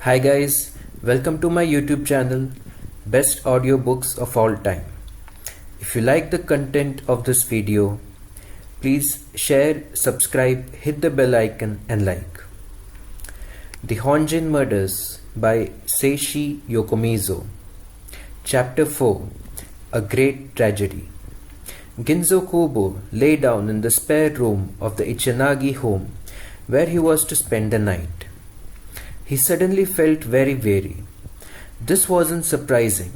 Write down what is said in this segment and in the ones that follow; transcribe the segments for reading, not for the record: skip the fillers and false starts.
Hi guys, welcome to my YouTube channel, Best Audiobooks of All Time. If you like the content of this video, please share, subscribe, hit the bell icon and like. The Honjin Murders by Seishi Yokomizo. Chapter 4, A Great Tragedy. Ginzo Kobo lay down in the spare room of the Ichanagi home where he was to spend the night. He suddenly felt very weary. This wasn't surprising.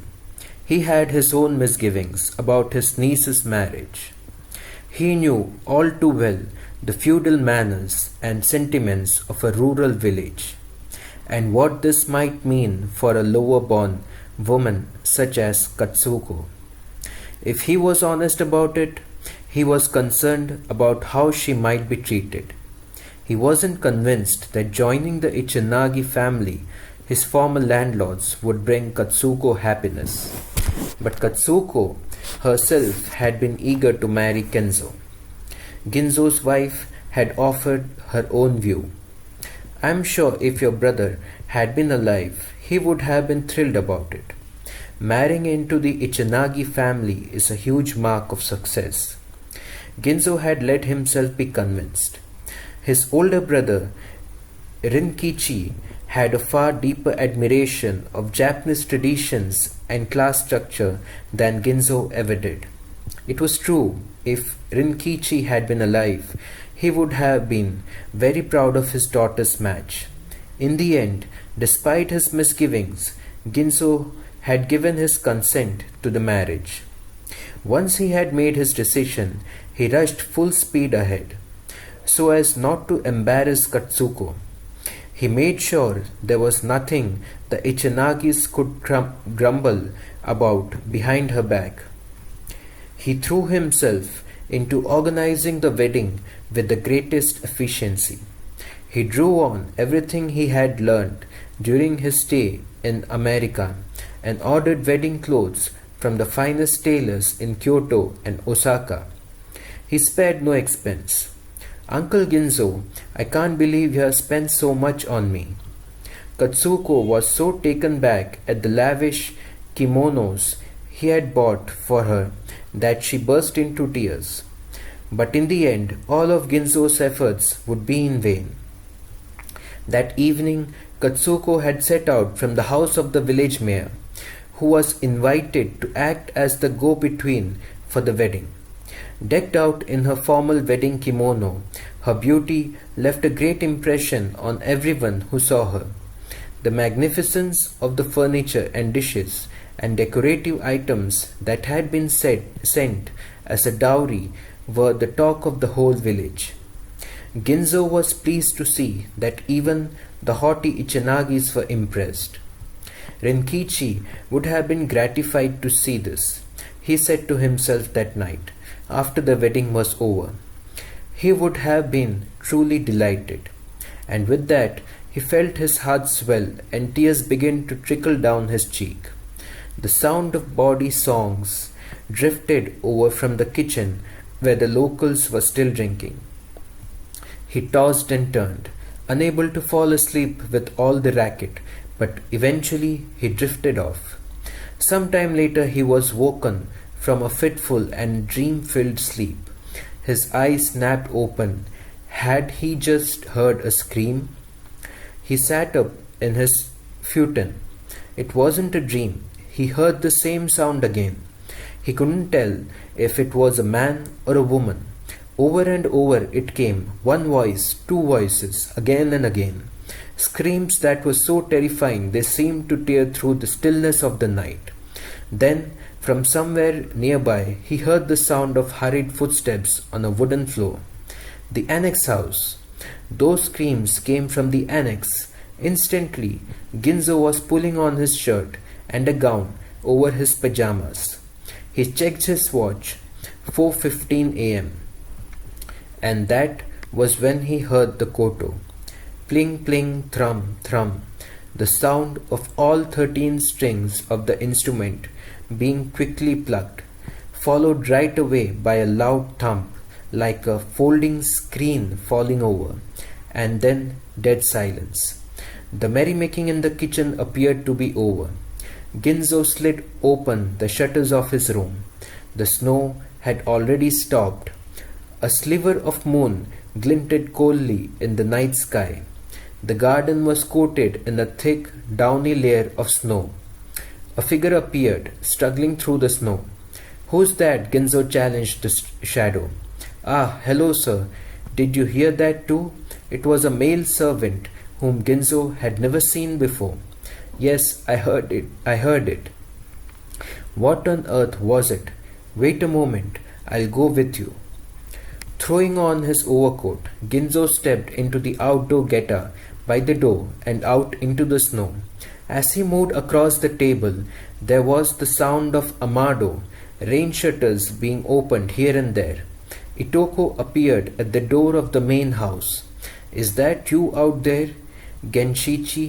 He had his own misgivings about his niece's marriage. He knew all too well the feudal manners and sentiments of a rural village, and what this might mean for a lower-born woman such as Katsuko. If he was honest about it, he was concerned about how she might be treated. He wasn't convinced that joining the Ichanagi family, his former landlords, would bring Katsuko happiness. But Katsuko herself had been eager to marry Kenzo. Ginzo's wife had offered her own view. "I'm sure if your brother had been alive, he would have been thrilled about it. Marrying into the Ichanagi family is a huge mark of success." Ginzo had let himself be convinced. His older brother, Rinkichi, had a far deeper admiration of Japanese traditions and class structure than Ginzo ever did. It was true, if Rinkichi had been alive, he would have been very proud of his daughter's match. In the end, despite his misgivings, Ginzo had given his consent to the marriage. Once he had made his decision, he rushed full speed ahead, so as not to embarrass Katsuko. He made sure there was nothing the Ichanagis could grumble about behind her back. He threw himself into organizing the wedding with the greatest efficiency. He drew on everything he had learned during his stay in America and ordered wedding clothes from the finest tailors in Kyoto and Osaka. He spared no expense. "Uncle Ginzo, I can't believe you have spent so much on me." Katsuko was so taken back at the lavish kimonos he had bought for her that she burst into tears. But in the end, all of Ginzo's efforts would be in vain. That evening, Katsuko had set out from the house of the village mayor, who was invited to act as the go-between for the wedding. Decked out in her formal wedding kimono, her beauty left a great impression on everyone who saw her. The magnificence of the furniture and dishes and decorative items that had been sent as a dowry were the talk of the whole village. Ginzo was pleased to see that even the haughty Ichanagis were impressed. Rinkichi would have been gratified to see this, he said to himself that night, after the wedding was over. He would have been truly delighted. And with that, he felt his heart swell and tears began to trickle down his cheek. The sound of bawdy songs drifted over from the kitchen where the locals were still drinking. He tossed and turned, unable to fall asleep with all the racket, but eventually he drifted off. Some time later he was woken from a fitful and dream-filled sleep. His eyes snapped open. Had he just heard a scream? He sat up in his futon. It wasn't a dream. He heard the same sound again. He couldn't tell if it was a man or a woman. Over and over it came, one voice, two voices, again and again. Screams that were so terrifying they seemed to tear through the stillness of the night. Then, from somewhere nearby, he heard the sound of hurried footsteps on a wooden floor. The annex house. Those screams came from the annex. Instantly, Ginzo was pulling on his shirt and a gown over his pajamas. He checked his watch, 4:15 a.m. And that was when he heard the koto. Pling, pling, thrum, thrum. The sound of all 13 strings of the instrument being quickly plucked, followed right away by a loud thump like a folding screen falling over, and then dead silence. The merrymaking in the kitchen appeared to be over. Ginzo slid open the shutters of his room. The snow had already stopped. A sliver of moon glinted coldly in the night sky. The garden was coated in a thick, downy layer of snow. A figure appeared, struggling through the snow. "Who's that?" Ginzo challenged the shadow. "Ah, hello, sir. Did you hear that too?" It was a male servant whom Ginzo had never seen before. "Yes, I heard it. I heard it." "What on earth was it?" "Wait a moment. I'll go with you." Throwing on his overcoat, Ginzo stepped into the outdoor geta by the door and out into the snow. As he moved across the table, there was the sound of amado, rain shutters being opened here and there. Itoko appeared at the door of the main house. "Is that you out there, Genshichi?"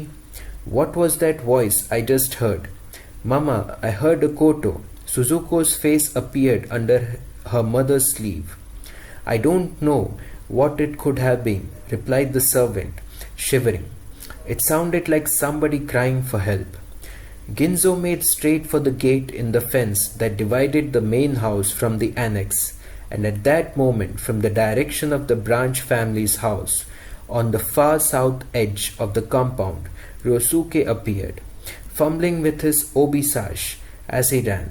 "What was that voice I just heard?" "Mama, I heard a koto." Suzuko's face appeared under her mother's sleeve. "I don't know what it could have been," replied the servant, shivering. "It sounded like somebody crying for help." Ginzo made straight for the gate in the fence that divided the main house from the annex, and at that moment, from the direction of the Branch family's house, on the far south edge of the compound, Ryosuke appeared, fumbling with his obi sash as he ran.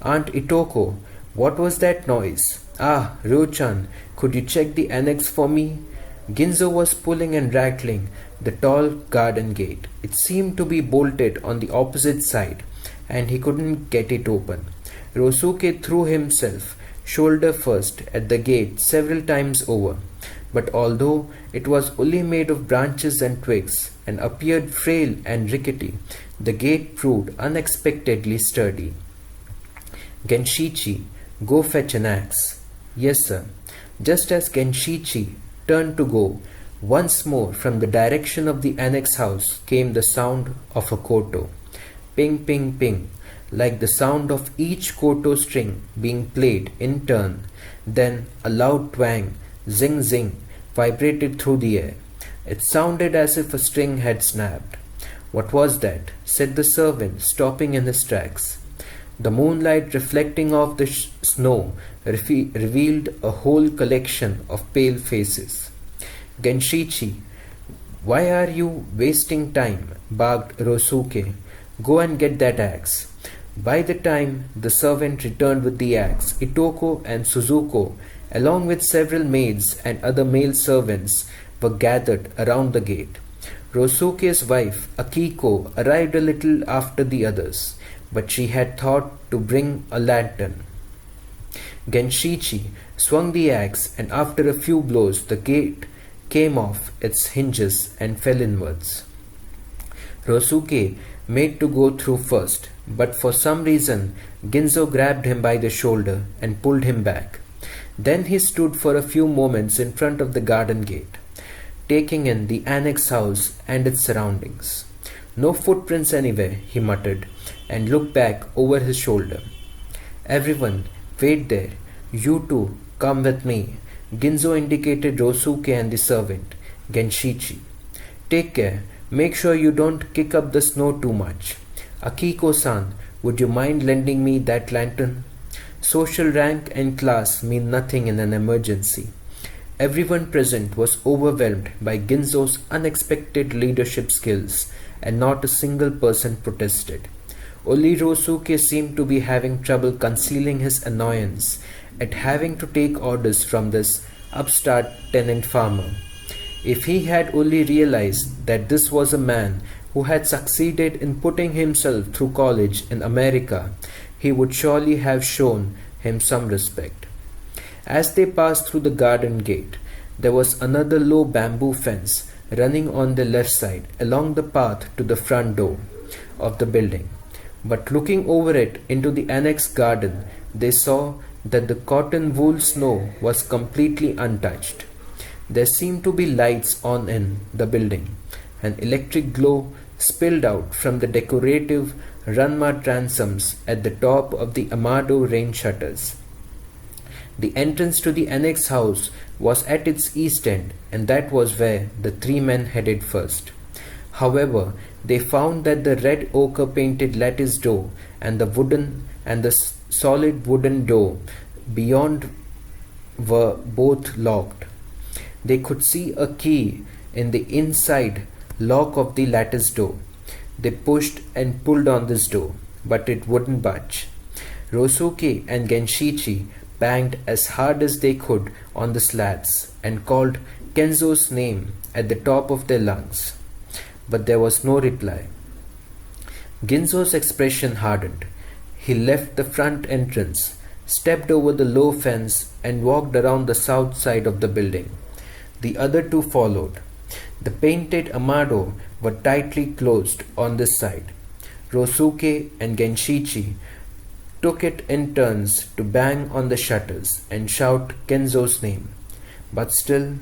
"Aunt Itoko, what was that noise?" "Ah, Ryo-chan, could you check the annex for me?" Ginzo was pulling and rattling the tall garden gate. It seemed to be bolted on the opposite side, and he couldn't get it open. Ryosuke threw himself shoulder first at the gate several times over, but although it was only made of branches and twigs and appeared frail and rickety, the gate proved unexpectedly sturdy. "Genshichi, go fetch an axe." "Yes, sir." Just as Genshichi turned to go, once more from the direction of the annex house came the sound of a koto. Ping, ping, ping, like the sound of each koto string being played in turn. Then a loud twang, zing, zing, vibrated through the air. It sounded as if a string had snapped. "What was that?" said the servant, stopping in his tracks. The moonlight reflecting off the snow revealed a whole collection of pale faces. "Genshichi, why are you wasting time?" barked Ryosuke. "Go and get that axe." By the time the servant returned with the axe, Itoko and Suzuko, along with several maids and other male servants, were gathered around the gate. Ryosuke's wife, Akiko, arrived a little after the others, but she had thought to bring a lantern. Genshichi swung the axe, and after a few blows, the gate came off its hinges and fell inwards. Ryosuke made to go through first, but for some reason Ginzo grabbed him by the shoulder and pulled him back. Then he stood for a few moments in front of the garden gate, taking in the annex house and its surroundings. "No footprints anywhere," he muttered, and looked back over his shoulder. "Everyone, wait there. You two, come with me." Ginzo indicated Ryosuke and the servant, Genshichi. "Take care. Make sure you don't kick up the snow too much. Akiko-san, would you mind lending me that lantern?" Social rank and class mean nothing in an emergency. Everyone present was overwhelmed by Ginzo's unexpected leadership skills, and not a single person protested. Only Ryosuke seemed to be having trouble concealing his annoyance at having to take orders from this upstart tenant farmer. If he had only realized that this was a man who had succeeded in putting himself through college in America, he would surely have shown him some respect. As they passed through the garden gate, there was another low bamboo fence running on the left side along the path to the front door of the building. But looking over it into the annex garden, they saw that the cotton wool snow was completely untouched. There seemed to be lights on in the building. An electric glow spilled out from the decorative Ranma transoms at the top of the Amado rain shutters. The entrance to the annex house was at its east end, and that was where the three men headed first. However, they found that the red ochre painted lattice door and the solid wooden door beyond were both locked. They could see a key in the inside lock of the lattice door. They pushed and pulled on this door, but it wouldn't budge. Rosuke and Genshichi banged as hard as they could on the slats and called Kenzo's name at the top of their lungs. But there was no reply. Ginzo's expression hardened. He left the front entrance, stepped over the low fence, and walked around the south side of the building. The other two followed. The painted amado were tightly closed on this side. Rosuke and Genshichi took it in turns to bang on the shutters and shout Kenzo's name, but still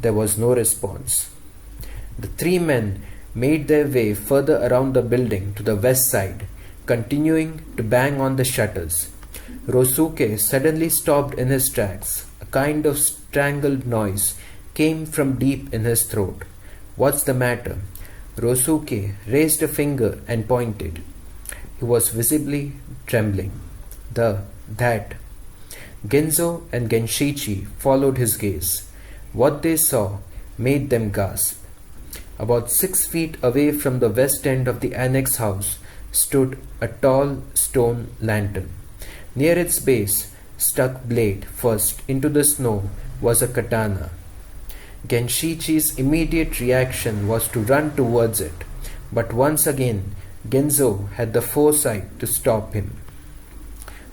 there was no response. The three men made their way further around the building to the west side, continuing to bang on the shutters. Rosuke suddenly stopped in his tracks. A kind of strangled noise came from deep in his throat. "What's the matter?" Rosuke raised a finger and pointed. He was visibly trembling. That. Genzo and Genshichi followed his gaze. What they saw made them gasp. About 6 feet away from the west end of the annex house stood a tall stone lantern. Near its base, stuck blade first into the snow, was a katana. Genshichi's immediate reaction was to run towards it, but once again Genzo had the foresight to stop him.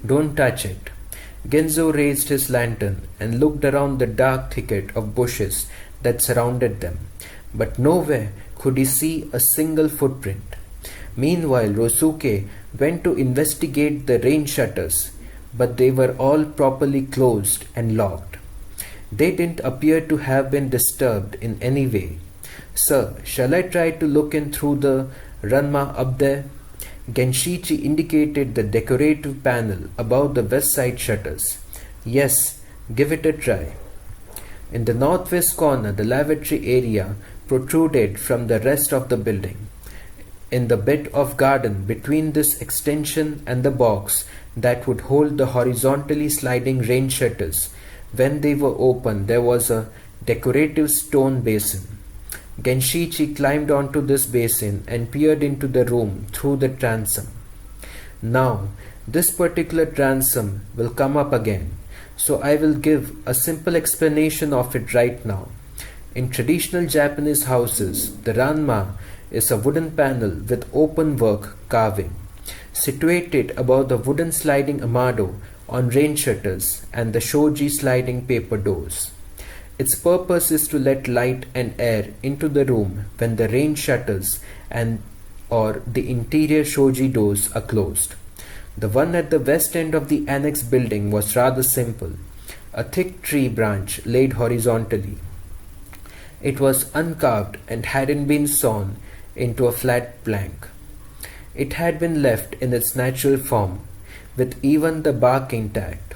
"Don't touch it." Genzo raised his lantern and looked around the dark thicket of bushes that surrounded them, but nowhere could he see a single footprint. Meanwhile, Rosuke went to investigate the rain shutters, but they were all properly closed and locked. They didn't appear to have been disturbed in any way. "Sir, shall I try to look in through the ranma up there?" Genshichi indicated the decorative panel above the west side shutters. "Yes, give it a try." In the northwest corner, the lavatory area protruded from the rest of the building. In the bit of garden between this extension and the box that would hold the horizontally sliding rain shutters, when they were open, there was a decorative stone basin. Genshichi climbed onto this basin and peered into the room through the transom. Now, this particular transom will come up again, so I will give a simple explanation of it right now. In traditional Japanese houses, the ranma is a wooden panel with open work carving, situated above the wooden sliding amado on rain shutters and the shoji sliding paper doors. Its purpose is to let light and air into the room when the rain shutters and or the interior shoji doors are closed. The one at the west end of the annex building was rather simple, a thick tree branch laid horizontally. It was uncarved and hadn't been sawn into a flat plank. It had been left in its natural form, with even the bark intact.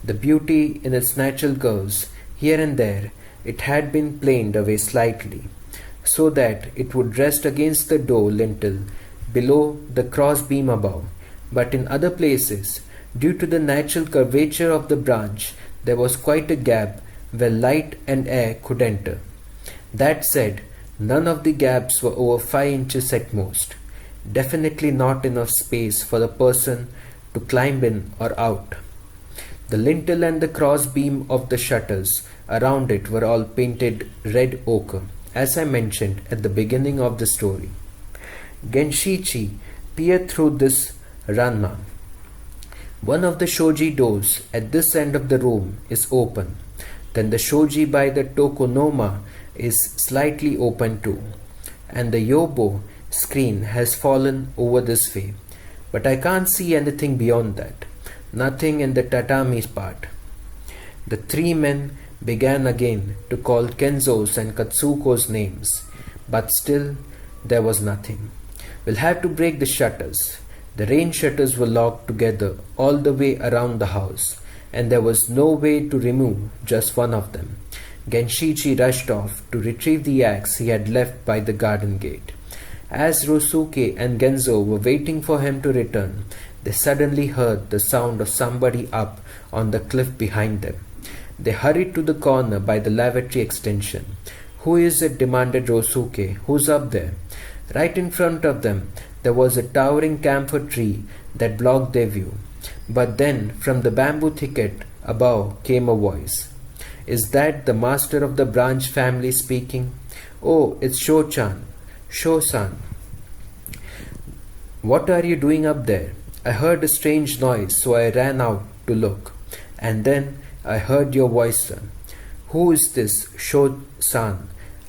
The beauty in its natural curves, here and there, it had been planed away slightly, so that it would rest against the door lintel below the cross beam above. But in other places, due to the natural curvature of the branch, there was quite a gap where light and air could enter. That said, none of the gaps were over 5 inches at most. Definitely not enough space for the person to climb in or out. The lintel and the cross beam of the shutters around it were all painted red ochre, as I mentioned at the beginning of the story. Genshichi peered through this ranma. One of the shoji doors at this end of the room is open. Then the shoji by the tokonoma is slightly open too, and the yobo screen has fallen over this way. But I can't see anything beyond that. Nothing in the tatami part. The three men began again to call Kenzo's and Katsuko's names, but still there was nothing. "We'll have to break the shutters." The rain shutters were locked together all the way around the house, and there was no way to remove just one of them. Genshichi rushed off to retrieve the axe he had left by the garden gate. As Rosuke and Genzo were waiting for him to return, they suddenly heard the sound of somebody up on the cliff behind them. They hurried to the corner by the lavatory extension. "Who is it?" demanded Rosuke. "Who's up there?" Right in front of them, there was a towering camphor tree that blocked their view. But then, from the bamboo thicket above came a voice. "Is that the master of the branch family speaking?" "Oh, it's Sho-chan. Sho-san. What are you doing up there?" "I heard a strange noise, so I ran out to look. And then I heard your voice, sir." "Who is this Sho-san?"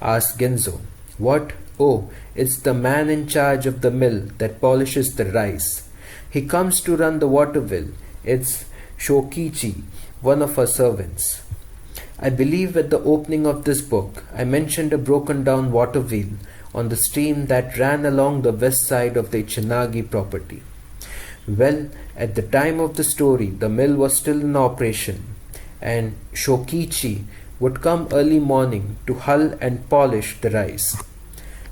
asked Genzo. "What? Oh, it's the man in charge of the mill that polishes the rice. He comes to run the water wheel. It's Shokichi, one of our servants." I believe at the opening of this book, I mentioned a broken down water wheel on the stream that ran along the west side of the Ichinagi property. Well, at the time of the story, the mill was still in operation, and Shokichi would come early morning to hull and polish the rice.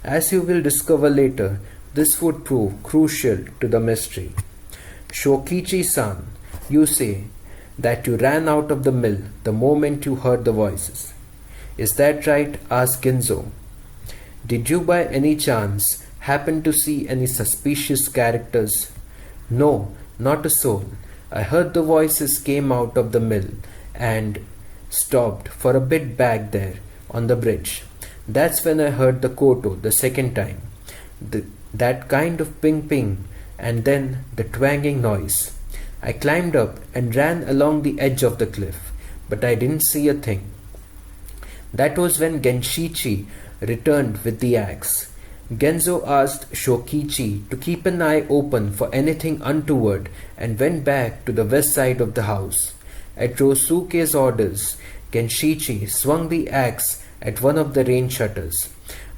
As you will discover later, this would prove crucial to the mystery. "Shokichi-san, you say that you ran out of the mill the moment you heard the voices. Is that right?" asked Ginzo. "Did you by any chance happen to see any suspicious characters?" "No, not a soul. I heard the voices came out of the mill and stopped for a bit back there on the bridge. That's when I heard the koto the second time. That kind of ping-ping and then the twanging noise. I climbed up and ran along the edge of the cliff, but I didn't see a thing. That was when Genshichi returned with the axe." Genzo asked Shokichi to keep an eye open for anything untoward and went back to the west side of the house. At Rosuke's orders, Genshichi swung the axe at one of the rain shutters.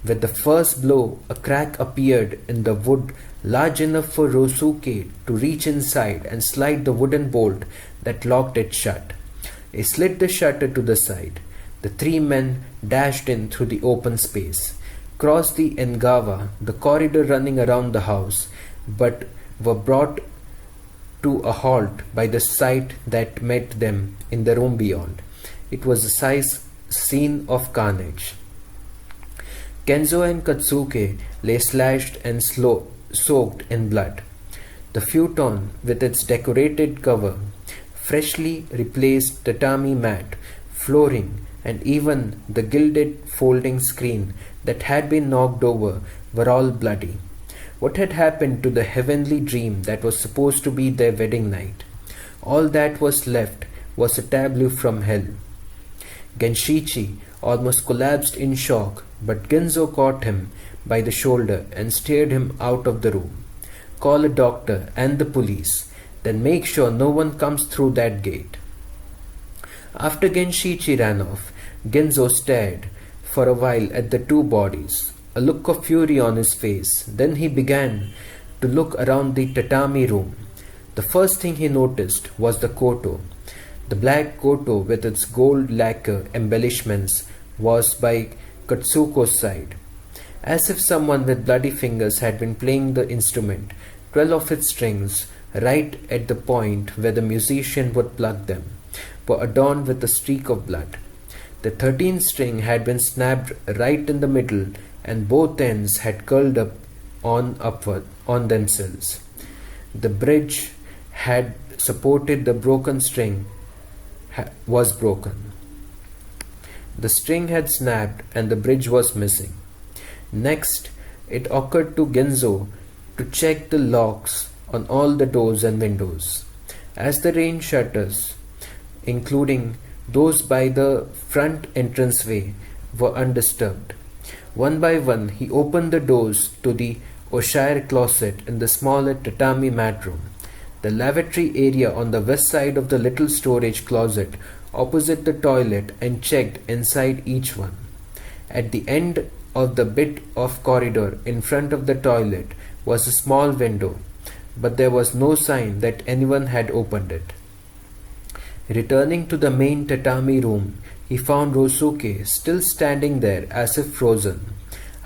With the first blow, a crack appeared in the wood large enough for Rosuke to reach inside and slide the wooden bolt that locked it shut. He slid the shutter to the side. The three men dashed in through the open space, crossed the Engawa, the corridor running around the house, but were brought to a halt by the sight that met them in the room beyond. It was a scene of carnage. Kenzo and Katsuke lay slashed and soaked in blood. The futon, with its decorated cover, freshly replaced tatami mat, flooring, and even the gilded folding screen that had been knocked over were all bloody. What had happened to the heavenly dream that was supposed to be their wedding night? All that was left was a tableau from hell. Genshichi almost collapsed in shock, but Ginzo caught him by the shoulder and steered him out of the room. "Call a doctor and the police, then make sure no one comes through that gate." After Genshichi ran off, Ginzo stared for a while at the two bodies, a look of fury on his face. Then he began to look around the tatami room. The first thing he noticed was the koto. The black koto with its gold lacquer embellishments was by Katsuko's side. As if someone with bloody fingers had been playing the instrument, 12 of its strings, right at the point where the musician would pluck them, were adorned with a streak of blood. The 13th string had been snapped right in the middle, and both ends had curled up upward on themselves. The bridge had supported the broken string was broken. The string had snapped and the bridge was missing. Next, it occurred to Genzo to check the locks on all the doors and windows. As the rain shutters, including those by the front entranceway, were undisturbed. One by one, he opened the doors to the Oshire closet in the smaller tatami mat room, the lavatory area on the west side of the little storage closet opposite the toilet, and checked inside each one. At the end of the bit of corridor in front of the toilet was a small window, but there was no sign that anyone had opened it. Returning to the main tatami room, he found Rosuke still standing there as if frozen.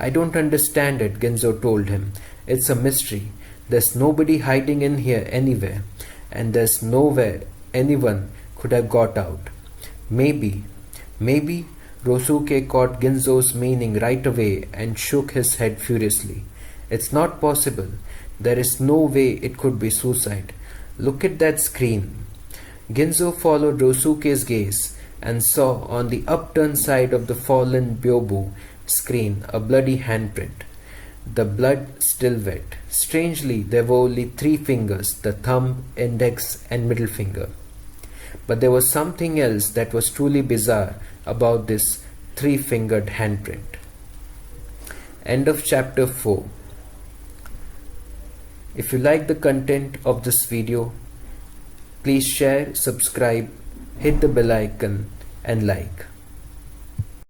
I don't understand it, Ginzo told him. It's a mystery. There's nobody hiding in here anywhere, and there's nowhere anyone could have got out. Maybe, Rosuke caught Ginzo's meaning right away and shook his head furiously. It's not possible. There is no way it could be suicide. Look at that screen. Ginzo followed Rosuke's gaze and saw on the upturned side of the fallen Byobu screen a bloody handprint. The blood still wet. Strangely, there were only 3 fingers, the thumb, index, and middle finger. But there was something else that was truly bizarre about this 3-fingered handprint. End of chapter 4. If you like the content of this video, please share, subscribe, hit the bell icon and like.